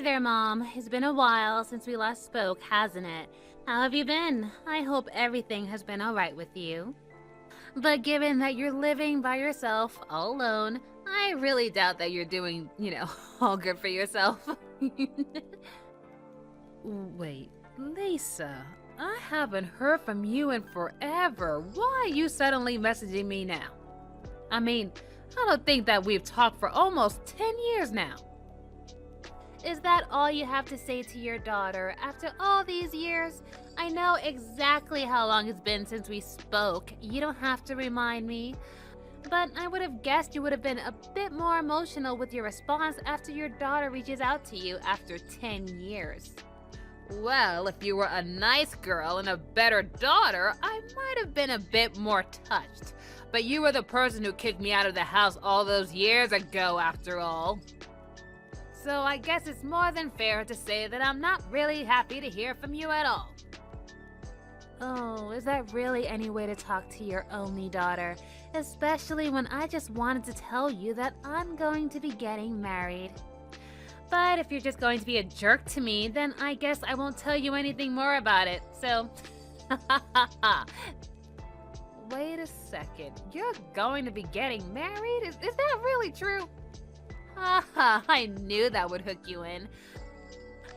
Hey there, Mom. It's been a while since we last spoke, hasn't it? How have you been? I hope everything has been alright with you. But given that you're living by yourself, all alone, I really doubt that you're doing, all good for yourself. Wait, Lisa, I haven't heard from you in forever. Why are you suddenly messaging me now? I mean, I don't think that we've talked for almost 10 years now. Is that all you have to say to your daughter after all these years? I know exactly how long it's been since we spoke. You don't have to remind me. But I would have guessed you would have been a bit more emotional with your response after your daughter reaches out to you after 10 years. Well, if you were a nice girl and a better daughter, I might have been a bit more touched. But you were the person who kicked me out of the house all those years ago, after all. So I guess it's more than fair to say that I'm not really happy to hear from you at all. Oh, is that really any way to talk to your only daughter? Especially when I just wanted to tell you that I'm going to be getting married. But if you're just going to be a jerk to me, then I guess I won't tell you anything more about it, so... Wait a second, you're going to be getting married? Is that really true? Haha, I knew that would hook you in.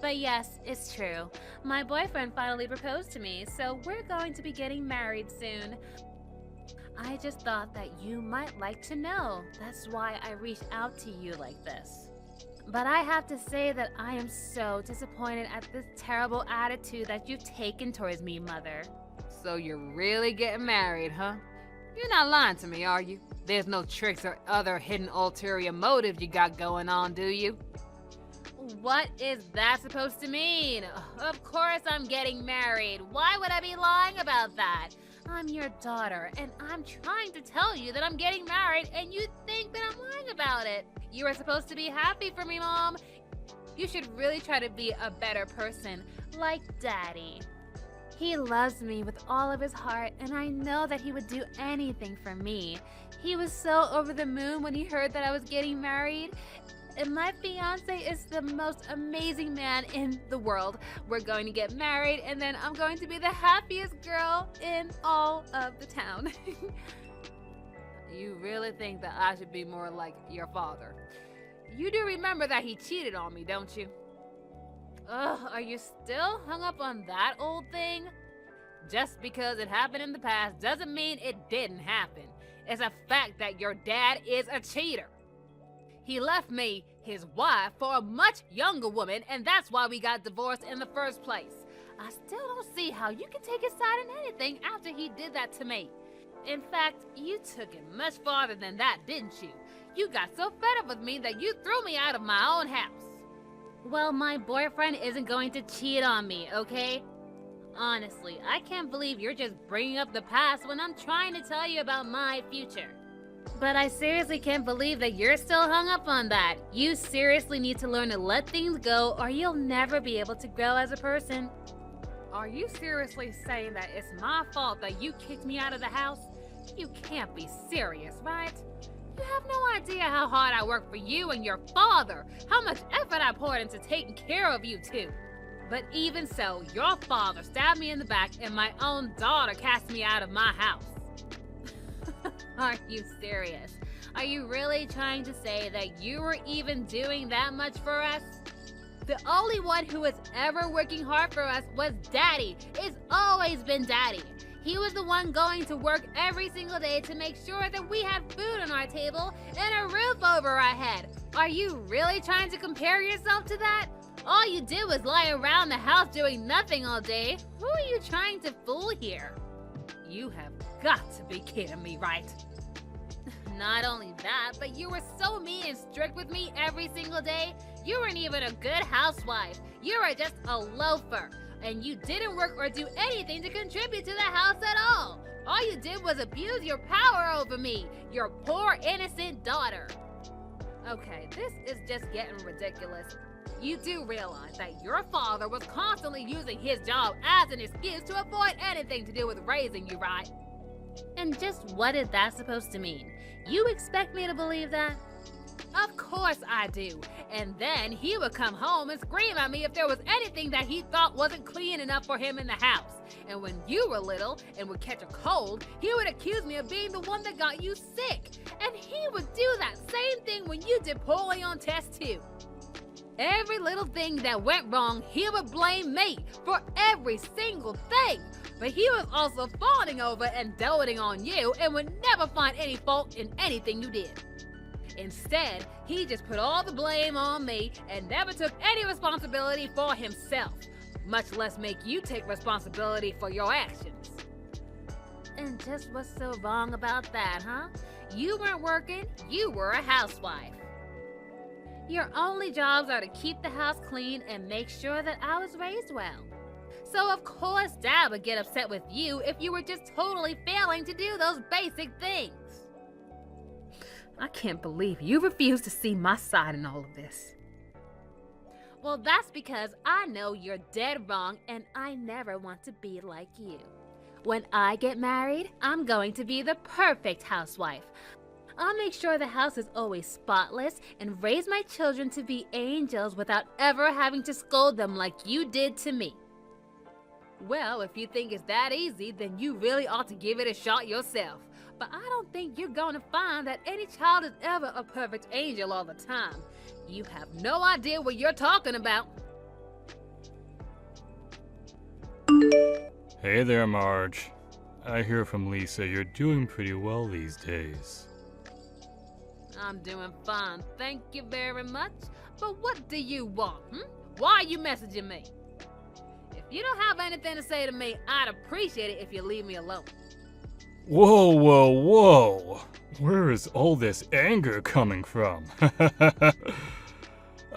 But yes, it's true. My boyfriend finally proposed to me, so we're going to be getting married soon. I just thought that you might like to know. That's why I reached out to you like this. But I have to say that I am so disappointed at this terrible attitude that you've taken towards me, Mother. So you're really getting married, huh? You're not lying to me, are you? There's no tricks or other hidden ulterior motives you got going on, do you? What is that supposed to mean? Of course I'm getting married. Why would I be lying about that? I'm your daughter, and I'm trying to tell you that I'm getting married, and you think that I'm lying about it. You are supposed to be happy for me, Mom. You should really try to be a better person, like Daddy. He loves me with all of his heart, and I know that he would do anything for me. He was so over the moon when he heard that I was getting married. And my fiance is the most amazing man in the world. We're going to get married, and then I'm going to be the happiest girl in all of the town. You really think that I should be more like your father? You do remember that he cheated on me, don't you? Ugh, are you still hung up on that old thing? Just because it happened in the past doesn't mean it didn't happen. It's a fact that your dad is a cheater. He left me, his wife, for a much younger woman, and that's why we got divorced in the first place. I still don't see how you can take his side in anything after he did that to me. In fact, you took it much farther than that, didn't you? You got so fed up with me that you threw me out of my own house. Well, my boyfriend isn't going to cheat on me, okay? Honestly, I can't believe you're just bringing up the past when I'm trying to tell you about my future. But I seriously can't believe that you're still hung up on that. You seriously need to learn to let things go, or you'll never be able to grow as a person. Are you seriously saying that it's my fault that you kicked me out of the house? You can't be serious, right? You have no idea how hard I worked for you and your father, how much effort I poured into taking care of you two. But even so, your father stabbed me in the back and my own daughter cast me out of my house. Are you serious? Are you really trying to say that you were even doing that much for us? The only one who was ever working hard for us was Daddy. It's always been Daddy. He was the one going to work every single day to make sure that we had food on our table and a roof over our head. Are you really trying to compare yourself to that? All you did was lie around the house doing nothing all day. Who are you trying to fool here? You have got to be kidding me, right? Not only that, but you were so mean and strict with me every single day. You weren't even a good housewife. You were just a loafer. And you didn't work or do anything to contribute to the house at all. All you did was abuse your power over me, your poor innocent daughter. Okay, this is just getting ridiculous. You do realize that your father was constantly using his job as an excuse to avoid anything to do with raising you, right? And just what is that supposed to mean? You expect me to believe that? Of course I do. And then he would come home and scream at me if there was anything that he thought wasn't clean enough for him in the house. And when you were little and would catch a cold, he would accuse me of being the one that got you sick. And he would do that same thing when you did poorly on test too. Every little thing that went wrong, he would blame me for every single thing. But he was also fawning over and doting on you and would never find any fault in anything you did. Instead, he just put all the blame on me and never took any responsibility for himself, much less make you take responsibility for your actions. And just what's so wrong about that, huh? You weren't working, you were a housewife. Your only jobs are to keep the house clean and make sure that I was raised well. So of course Dad would get upset with you if you were just totally failing to do those basic things. I can't believe you refuse to see my side in all of this. Well, that's because I know you're dead wrong and I never want to be like you. When I get married, I'm going to be the perfect housewife. I'll make sure the house is always spotless and raise my children to be angels without ever having to scold them like you did to me. Well, if you think it's that easy, then you really ought to give it a shot yourself. But I don't think you're going to find that any child is ever a perfect angel all the time. You have no idea what you're talking about. Hey there, Marge. I hear from Lisa you're doing pretty well these days. I'm doing fine, thank you very much. But what do you want, Why are you messaging me? If you don't have anything to say to me, I'd appreciate it if you leave me alone. Whoa, whoa, whoa! Where is all this anger coming from?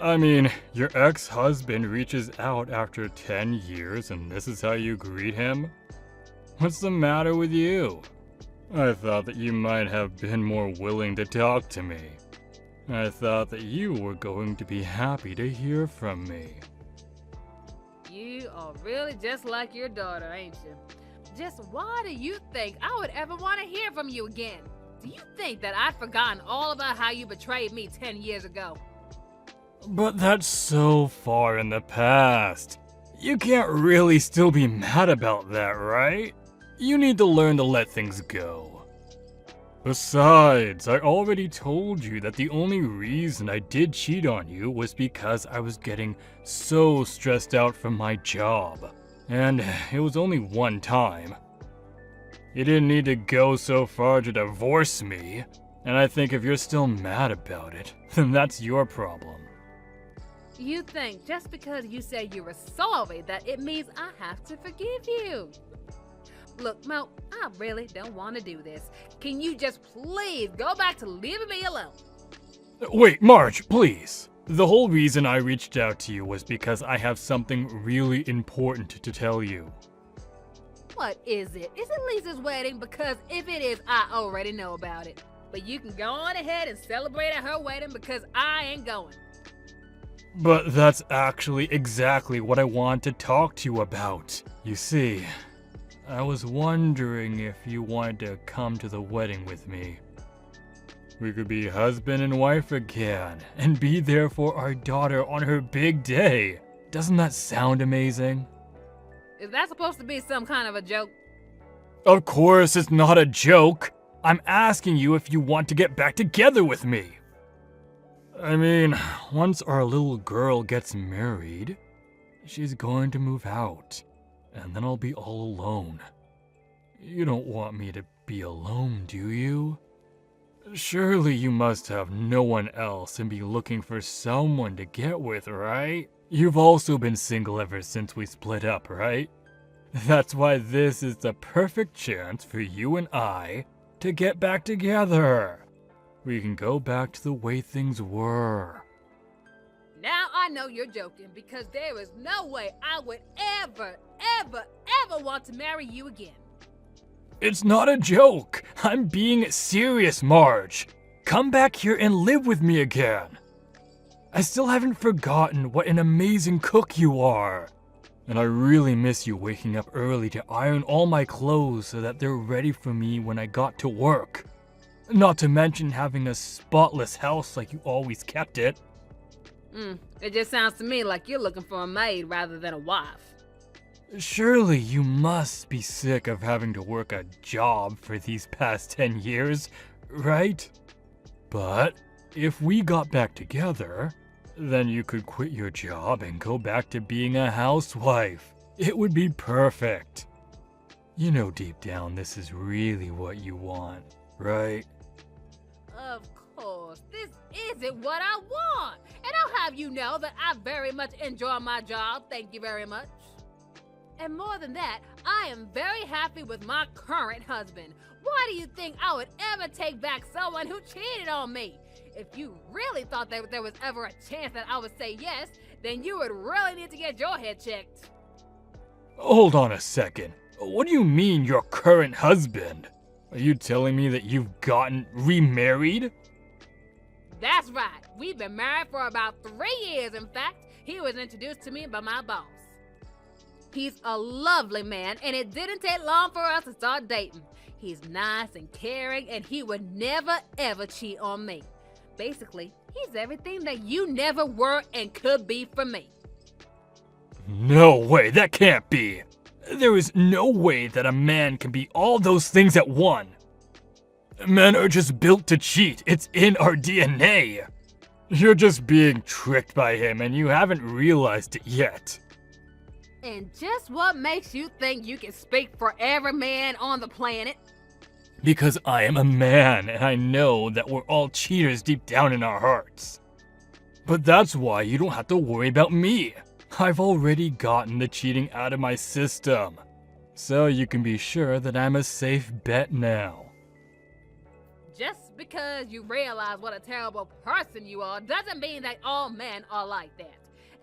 I mean, your ex-husband reaches out after 10 years and this is how you greet him? What's the matter with you? I thought that you might have been more willing to talk to me. I thought that you were going to be happy to hear from me. You are really just like your daughter, ain't you? Just why do you think I would ever want to hear from you again? Do you think that I'd forgotten all about how you betrayed me 10 years ago? But that's so far in the past. You can't really still be mad about that, right? You need to learn to let things go. Besides, I already told you that the only reason I did cheat on you was because I was getting so stressed out from my job. And it was only one time. You didn't need to go so far to divorce me. And I think if you're still mad about it, then that's your problem. You think just because you said you were sorry that it means I have to forgive you? Look, Mo, I really don't want to do this. Can you just please go back to leaving me alone? Wait, Marge, please. The whole reason I reached out to you was because I have something really important to tell you. What is it? Is it Lisa's wedding? Because if it is, I already know about it. But you can go on ahead and celebrate at her wedding because I ain't going. But that's actually exactly what I want to talk to you about. You see, I was wondering if you wanted to come to the wedding with me. We could be husband and wife again, and be there for our daughter on her big day. Doesn't that sound amazing? Is that supposed to be some kind of a joke? Of course it's not a joke. I'm asking you if you want to get back together with me. I mean, once our little girl gets married, she's going to move out, and then I'll be all alone. You don't want me to be alone, do you? Surely you must have no one else and be looking for someone to get with, right? You've also been single ever since we split up, right? That's why this is the perfect chance for you and I to get back together. We can go back to the way things were. Now I know you're joking because there is no way I would ever want to marry you again. It's not a joke. I'm being serious, Marge. Come back here and live with me again. I still haven't forgotten what an amazing cook you are. And I really miss you waking up early to iron all my clothes so that they're ready for me when I got to work. Not to mention having a spotless house like you always kept it. It just sounds to me like you're looking for a maid rather than a wife. Surely you must be sick of having to work a job for these past 10 years, right? But if we got back together, then you could quit your job and go back to being a housewife. It would be perfect. You know deep down this is really what you want, right? Of course, this isn't what I want. And I'll have you know that I very much enjoy my job, thank you very much. And more than that, I am very happy with my current husband. Why do you think I would ever take back someone who cheated on me? If you really thought that there was ever a chance that I would say yes, then you would really need to get your head checked. Hold on a second. What do you mean your current husband? Are you telling me that you've gotten remarried? That's right. We've been married for about 3 years, in fact. He was introduced to me by my boss. He's a lovely man, and it didn't take long for us to start dating. He's nice and caring, and he would never ever cheat on me. Basically, he's everything that you never were and could be for me. No way, that can't be. There is no way that a man can be all those things at one. Men are just built to cheat. It's in our DNA. You're just being tricked by him and you haven't realized it yet. And just what makes you think you can speak for every man on the planet? Because I am a man and I know that we're all cheaters deep down in our hearts. But that's why you don't have to worry about me. I've already gotten the cheating out of my system. So you can be sure that I'm a safe bet now. Just because you realize what a terrible person you are doesn't mean that all men are like that.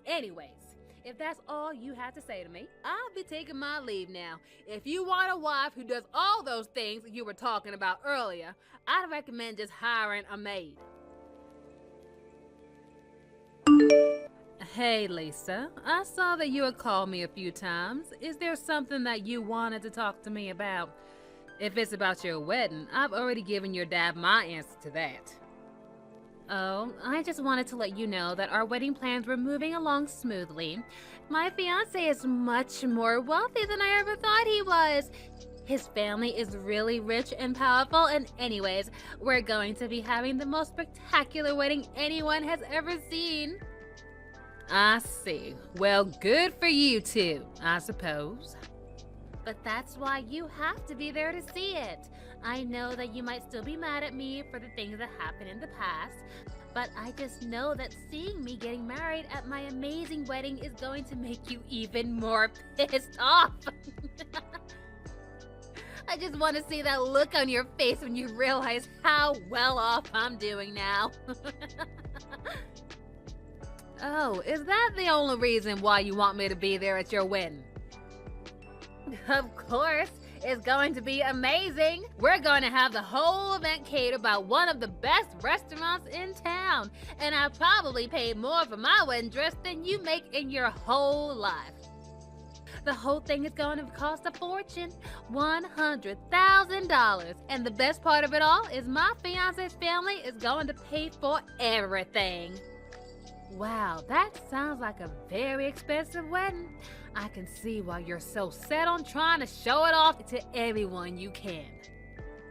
Anyways, if that's all you have to say to me, I'll be taking my leave now. If you want a wife who does all those things you were talking about earlier, I'd recommend just hiring a maid. Hey Lisa, I saw that you had called me a few times. Is there something that you wanted to talk to me about? If it's about your wedding, I've already given your dad my answer to that. Oh, I just wanted to let you know that our wedding plans were moving along smoothly. My fiancé is much more wealthy than I ever thought he was. His family is really rich and powerful, and anyways, we're going to be having the most spectacular wedding anyone has ever seen. I see. Well, good for you two, I suppose. But that's why you have to be there to see it. I know that you might still be mad at me for the things that happened in the past, but I just know that seeing me getting married at my amazing wedding is going to make you even more pissed off. I just want to see that look on your face when you realize how well off I'm doing now. Oh, is that the only reason why you want me to be there at your wedding? Of course, it's going to be amazing. We're going to have the whole event catered by one of the best restaurants in town. And I probably paid more for my wedding dress than you make in your whole life. The whole thing is going to cost a fortune, $100,000. And the best part of it all is my fiance's family is going to pay for everything. Wow, that sounds like a very expensive wedding. I can see why you're so set on trying to show it off to everyone you can.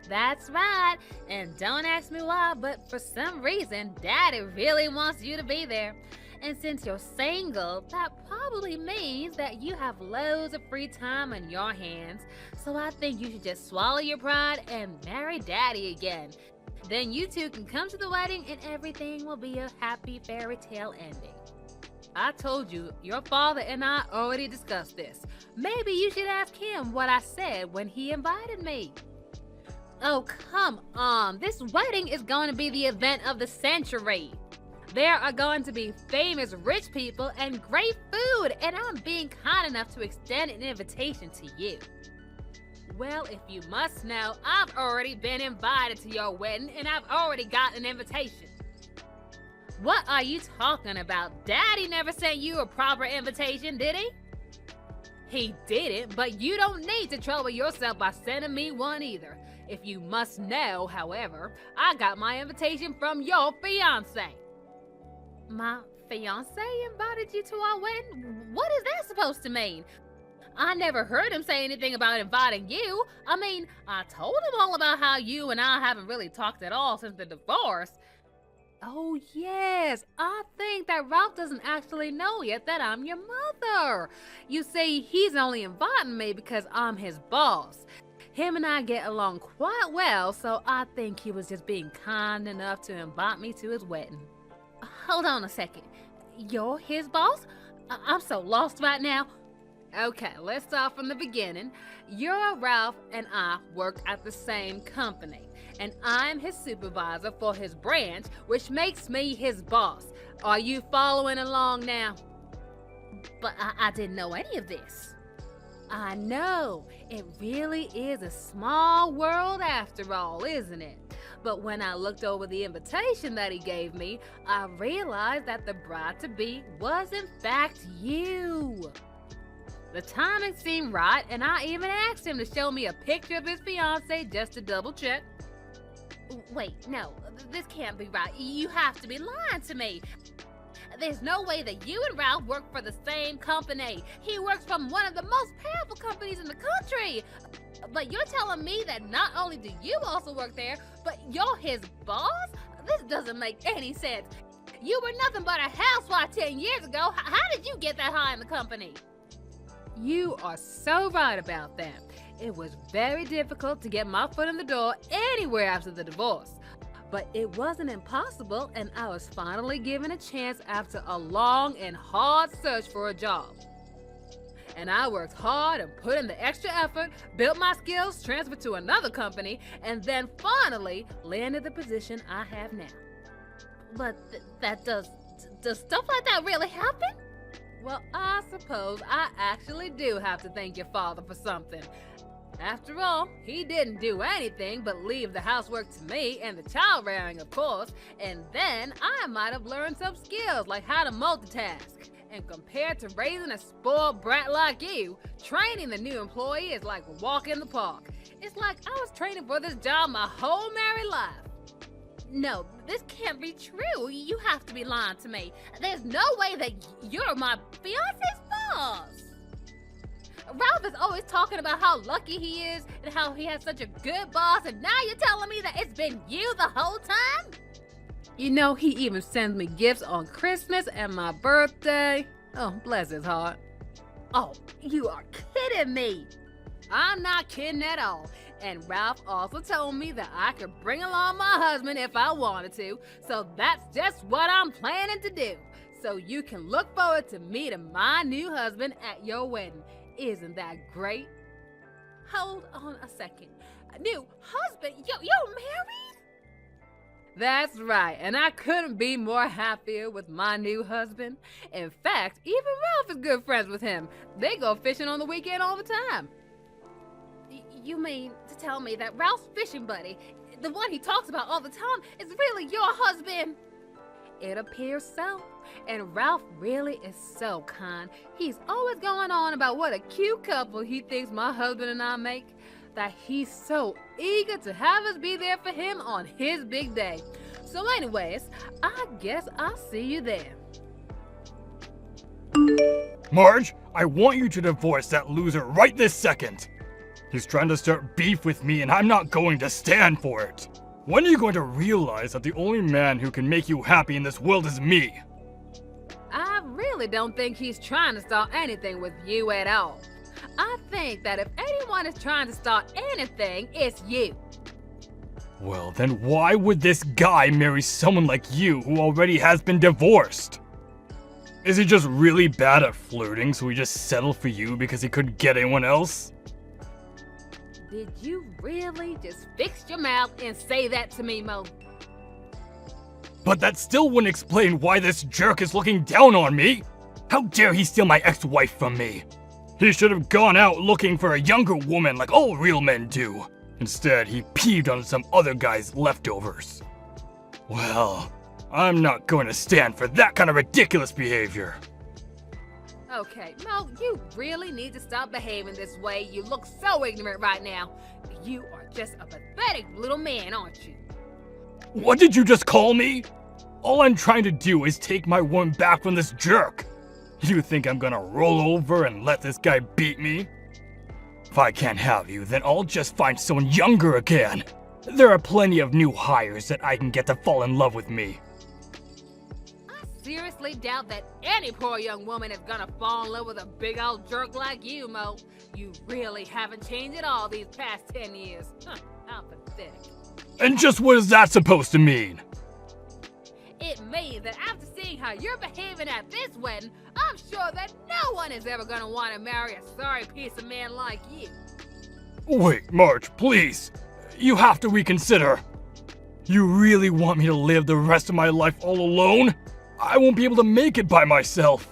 That's right, and don't ask me why, but for some reason, Daddy really wants you to be there. And since you're single, that probably means that you have loads of free time on your hands. So I think you should just swallow your pride and marry Daddy again. Then you two can come to the wedding and everything will be a happy fairy tale ending. I told you, your father and I already discussed this. Maybe you should ask him what I said when he invited me. Oh, come on. This wedding is going to be the event of the century. There are going to be famous rich people and great food, and I'm being kind enough to extend an invitation to you. Well, if you must know, I've already been invited to your wedding and I've already got an invitation. What are you talking about? Daddy never sent you a proper invitation, did he? He didn't, but you don't need to trouble yourself by sending me one either. If you must know, however, I got my invitation from your fiancé. My fiancé invited you to our wedding? What is that supposed to mean? I never heard him say anything about inviting you. I mean, I told him all about how you and I haven't really talked at all since the divorce. Oh, yes, I think that Ralph doesn't actually know yet that I'm your mother. You see, he's only inviting me because I'm his boss. Him and I get along quite well, so I think he was just being kind enough to invite me to his wedding. Hold on a second. You're his boss? I'm so lost right now. Okay, let's start from the beginning. Your Ralph and I work at the same company, and I'm his supervisor for his branch, which makes me his boss. Are you following along now? But I didn't know any of this. I know, it really is a small world after all, isn't it? But when I looked over the invitation that he gave me, I realized that the bride-to-be was in fact you. The timing seemed right, and I even asked him to show me a picture of his fiancée just to double check. Wait, no, this can't be right. You have to be lying to me. There's no way that you and Ralph work for the same company. He works from one of the most powerful companies in the country. But you're telling me that not only do you also work there, but you're his boss? This doesn't make any sense. You were nothing but a housewife 10 years ago. How did you get that high in the company? You are so right about that. It was very difficult to get my foot in the door anywhere after the divorce. But it wasn't impossible, and I was finally given a chance after a long and hard search for a job. And I worked hard and put in the extra effort, built my skills, transferred to another company, and then finally landed the position I have now. But does stuff like that really happen? Well, I suppose I actually do have to thank your father for something. After all, he didn't do anything but leave the housework to me and the child rearing, of course, and then I might have learned some skills like how to multitask. And compared to raising a spoiled brat like you, training the new employee is like a walk in the park. It's like I was training for this job my whole married life. No, this can't be true. You have to be lying to me. There's no way that you're my fiance's boss. Ralph is always talking about how lucky he is and how he has such a good boss, and now you're telling me that it's been you the whole time? You know, he even sends me gifts on Christmas and my birthday. Oh, bless his heart. Oh, you are kidding me. I'm not kidding at all. And Ralph also told me that I could bring along my husband if I wanted to, so that's just what I'm planning to do. So you can look forward to meeting my new husband at your wedding. Isn't that great? Hold on a second. New husband? You're married? That's right, and I couldn't be more happier with my new husband. In fact, even Ralph is good friends with him. They go fishing on the weekend all the time. You mean to tell me that Ralph's fishing buddy, the one he talks about all the time, is really your husband? It appears so. And Ralph really is so kind. He's always going on about what a cute couple he thinks my husband and I make, that he's so eager to have us be there for him on his big day. So anyways, I guess I'll see you there. Marge, I want you to divorce that loser right this second. He's trying to start beef with me, and I'm not going to stand for it. When are you going to realize that the only man who can make you happy in this world is me? I really don't think he's trying to start anything with you at all. I think that if anyone is trying to start anything, it's you. Well, then why would this guy marry someone like you who already has been divorced? Is he just really bad at flirting, so he just settled for you because he couldn't get anyone else? Did you really just fix your mouth and say that to me, Mo? But that still wouldn't explain why this jerk is looking down on me. How dare he steal my ex-wife from me? He should have gone out looking for a younger woman like all real men do. Instead, he peeved on some other guy's leftovers. Well, I'm not going to stand for that kind of ridiculous behavior. Okay, Mo, you really need to stop behaving this way. You look so ignorant right now. You are just a pathetic little man, aren't you? What did you just call me? All I'm trying to do is take my woman back from this jerk. You think I'm gonna roll over and let this guy beat me? If I can't have you, then I'll just find someone younger again. There are plenty of new hires that I can get to fall in love with me. I seriously doubt that any poor young woman is gonna fall in love with a big old jerk like you, Mo. You really haven't changed at all these past 10 years. Huh, how pathetic. And just what is that supposed to mean? It means that after seeing how you're behaving at this wedding, I'm sure that no one is ever gonna want to marry a sorry piece of man like you. Wait, Marge, please. You have to reconsider. You really want me to live the rest of my life all alone? I won't be able to make it by myself.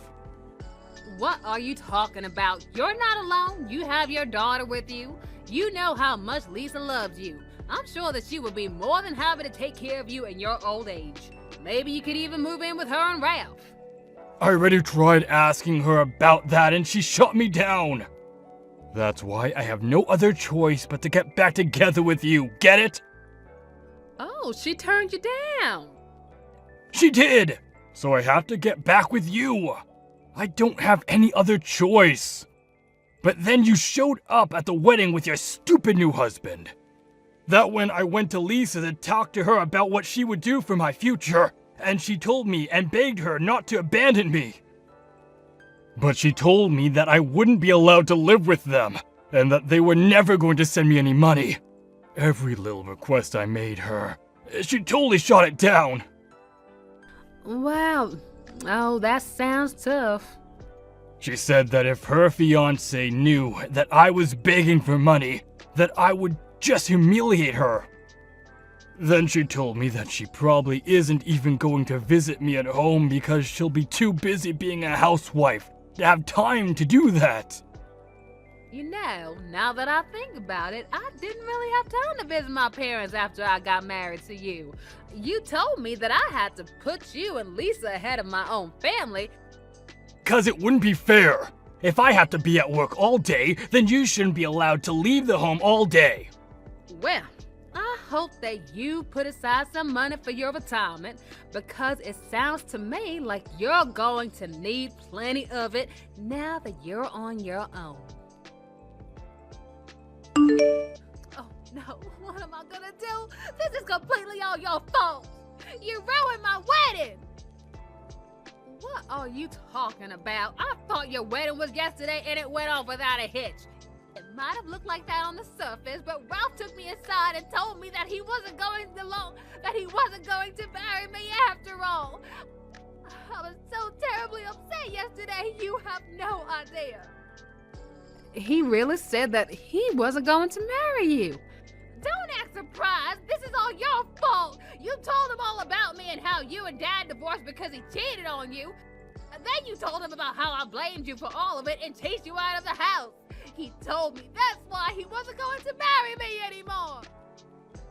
What are you talking about? You're not alone. You have your daughter with you. You know how much Lisa loves you. I'm sure that she would be more than happy to take care of you in your old age. Maybe you could even move in with her and Ralph. I already tried asking her about that and she shut me down. That's why I have no other choice but to get back together with you, get it? Oh, she turned you down. She did! So I have to get back with you. I don't have any other choice. But then you showed up at the wedding with your stupid new husband. That when I went to Lisa to talk to her about what she would do for my future, and she told me and begged her not to abandon me. But she told me that I wouldn't be allowed to live with them, and that they were never going to send me any money. Every little request I made her, she totally shot it down. Wow. Oh, that sounds tough. She said that if her fiancé knew that I was begging for money, that I would just humiliate her. Then she told me that she probably isn't even going to visit me at home because she'll be too busy being a housewife to have time to do that. You know, now that I think about it, I didn't really have time to visit my parents after I got married to you. You told me that I had to put you and Lisa ahead of my own family. 'Cause it wouldn't be fair. If I have to be at work all day, then you shouldn't be allowed to leave the home all day. Well, I hope that you put aside some money for your retirement, because it sounds to me like you're going to need plenty of it now that you're on your own. Oh no, what am I gonna do? This is completely all your fault. You ruined my wedding. What are you talking about? I thought your wedding was yesterday and it went off without a hitch. It might have looked like that on the surface, but Ralph took me aside and told me that he wasn't going to marry me after all. I was so terribly upset yesterday, you have no idea. He really said that he wasn't going to marry you. Don't act surprised. This is all your fault. You told him all about me and how you and Dad divorced because he cheated on you. And then you told him about how I blamed you for all of it and chased you out of the house. He told me that's why he wasn't going to marry me anymore.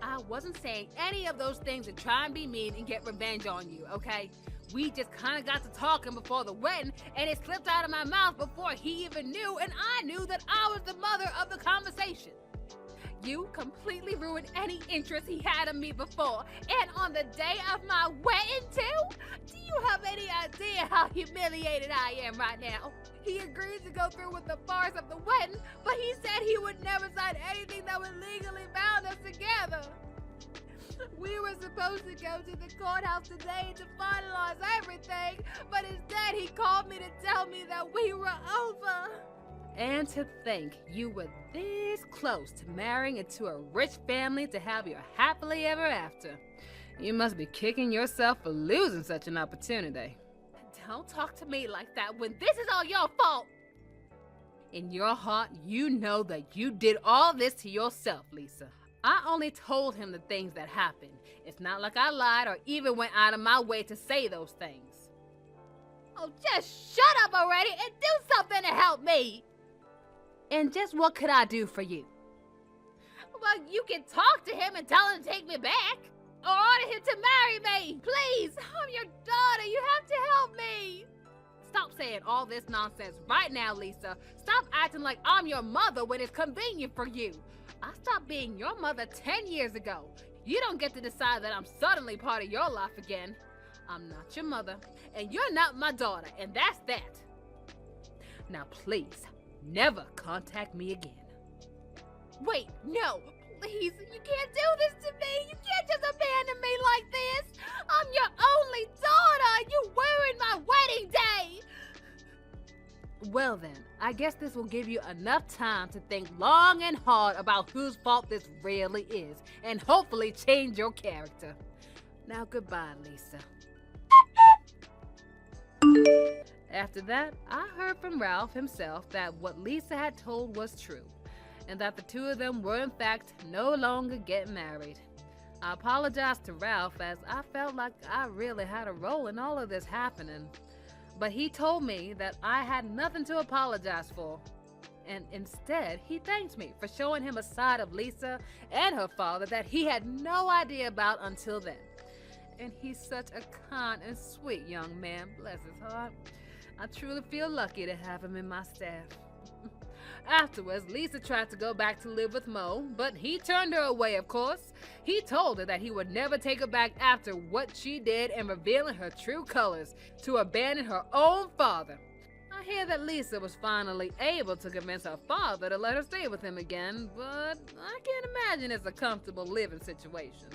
I wasn't saying any of those things to try and be mean and get revenge on you, okay? We just kind of got to talking before the wedding, and it slipped out of my mouth before he even knew, and I knew that I was the mother of the conversation. You completely ruined any interest he had in me before, and on the day of my wedding too? Do you have any idea how humiliated I am right now? He agreed to go through with the farce of the wedding, but he said he would never sign anything that would legally bound us together. We were supposed to go to the courthouse today to finalize everything, but instead he called me to tell me that we were over. And to think you were this close to marrying into a rich family to have your happily ever after. You must be kicking yourself for losing such an opportunity. Don't talk to me like that when this is all your fault. In your heart, you know that you did all this to yourself, Lisa. I only told him the things that happened. It's not like I lied or even went out of my way to say those things. Oh, just shut up already and do something to help me. And just what could I do for you? Well, you can talk to him and tell him to take me back. Or order him to marry me. Please, I'm your daughter. You have to help me. Stop saying all this nonsense right now, Lisa. Stop acting like I'm your mother when it's convenient for you. I stopped being your mother 10 years ago. You don't get to decide that I'm suddenly part of your life again. I'm not your mother, and you're not my daughter, and that's that. Now please, never contact me again. Wait, no, please, you can't do this to me. You can't just abandon me like this. I'm your only daughter. You ruined my wedding day. Well then, I guess this will give you enough time to think long and hard about whose fault this really is, and hopefully change your character. Now goodbye, Lisa. After that, I heard from Ralph himself that what Lisa had told was true, and that the two of them were in fact no longer getting married. I apologized to Ralph as I felt like I really had a role in all of this happening. But he told me that I had nothing to apologize for. And instead, he thanked me for showing him a side of Lisa and her father that he had no idea about until then. And he's such a kind and sweet young man, bless his heart. I truly feel lucky to have him in my staff. Afterwards, Lisa tried to go back to live with Mo, but he turned her away, of course. He told her that he would never take her back after what she did in revealing her true colors, to abandon her own father. I hear that Lisa was finally able to convince her father to let her stay with him again, but I can't imagine it's a comfortable living situation.